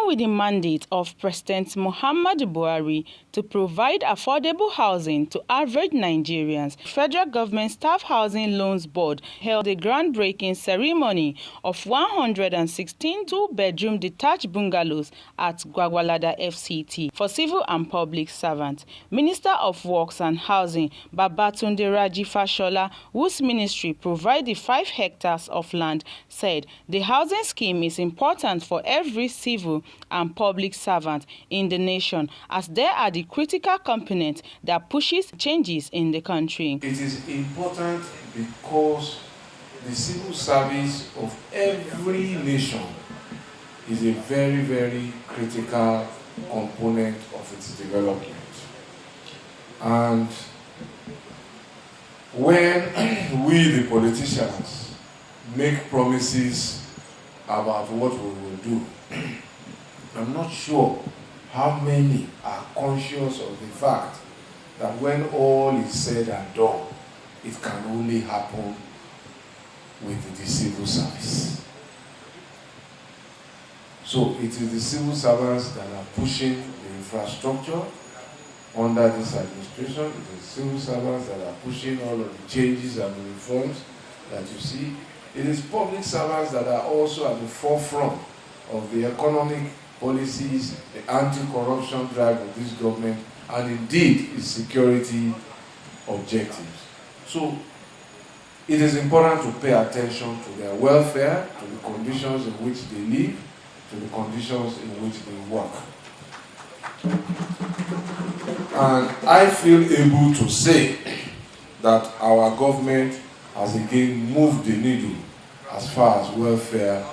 with the mandate of President Muhammadu Buhari to provide affordable housing to average Nigerians, Federal Government Staff Housing Loans Board held a groundbreaking ceremony of 116 two-bedroom detached bungalows at Abuja FCT for civil and public servants. Minister of Works and Housing, Babatunde Raji Fashola, whose ministry provided 5 hectares of land, said the housing scheme is important for every civil and public servant in the nation, as they are the critical component that pushes changes in the country. It is important because the civil service of every nation is a very, very critical component of its development. And when we, the politicians, make promises about what we will do, I'm not sure how many are conscious of the fact that when all is said and done, it can only happen with the civil service. So it is the civil servants that are pushing the infrastructure under this administration. It is civil servants that are pushing all of the changes and the reforms that you see. It is public servants that are also at the forefront of the economic policies, the anti-corruption drive of this government, and indeed its security objectives. So it is important to pay attention to their welfare, to the conditions in which they live, to the conditions in which they work. And I feel able to say that our government has again moved the needle as far as welfare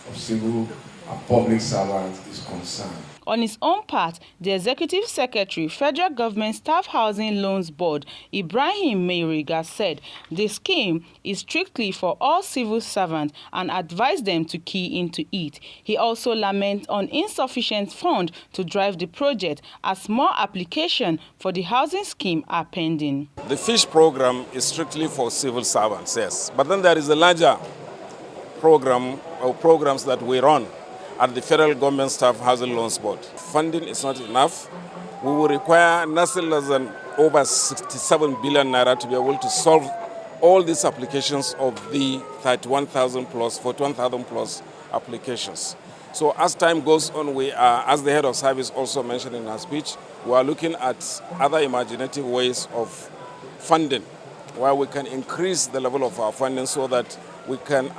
of civil and public servants is concerned. On his own part, the Executive Secretary, Federal Government Staff Housing Loans Board, Ibrahim Meiriga, said the scheme is strictly for all civil servants and advised them to key into it. He also laments on insufficient funds to drive the project as more applications for the housing scheme are pending. The FISH program is strictly for civil servants, yes. But then there is a larger program or programs that we run at the Federal Government Staff Housing Loans Board. Funding is not enough. We will require nothing less than over 67 billion naira to be able to solve all these applications of the 31,000 plus, 41,000 plus applications. So as time goes on, we are, as the head of service also mentioned in her speech, we are looking at other imaginative ways of funding where we can increase the level of our funding so that we can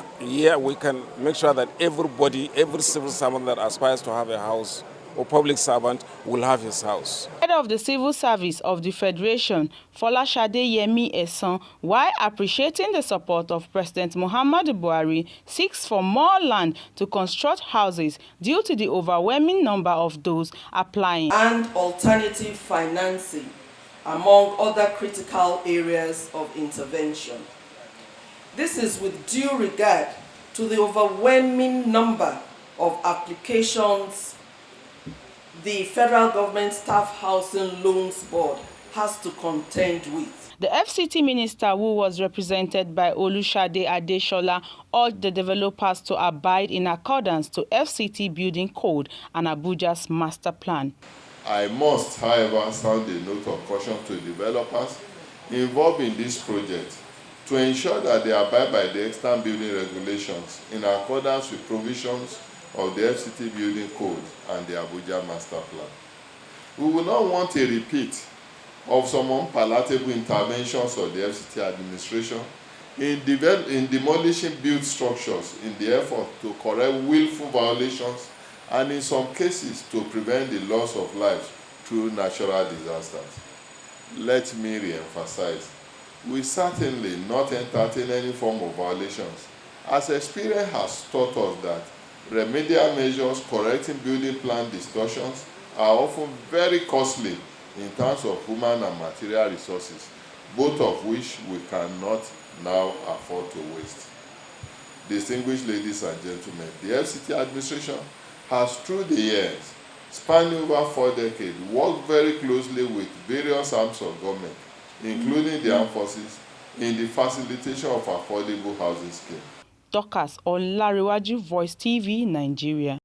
make sure that everybody, every civil servant that aspires to have a house or public servant will have his house. Head of the Civil Service of the Federation, Folashade Yemi Esan, while appreciating the support of President Muhammadu Buhari, seeks for more land to construct houses due to the overwhelming number of those applying. And alternative financing, among other critical areas of intervention. This is with due regard to the overwhelming number of applications the Federal Government Staff Housing Loans Board has to contend with. The FCT minister, who was represented by Olushade Adeshola, urged the developers to abide in accordance to FCT Building Code and Abuja's master plan. I must, however, sound a note of caution to developers involved in this project to ensure that they abide by the extant building regulations in accordance with provisions of the FCT Building Code and the Abuja Master Plan. We will not want a repeat of some unpalatable interventions of the FCT administration in demolishing built structures in the effort to correct willful violations and in some cases to prevent the loss of lives through natural disasters. Let me re-emphasize, we certainly not entertain any form of violations, as experience has taught us that remedial measures correcting building plan distortions are often very costly in terms of human and material resources, both of which we cannot now afford to waste. Distinguished ladies and gentlemen, the FCT administration has through the years, spanning over 4 decades, worked very closely with various arms of government, including the armed forces, in the facilitation of affordable housing scheme. Dorcas Olariwaju, Voicetv, Nigeria.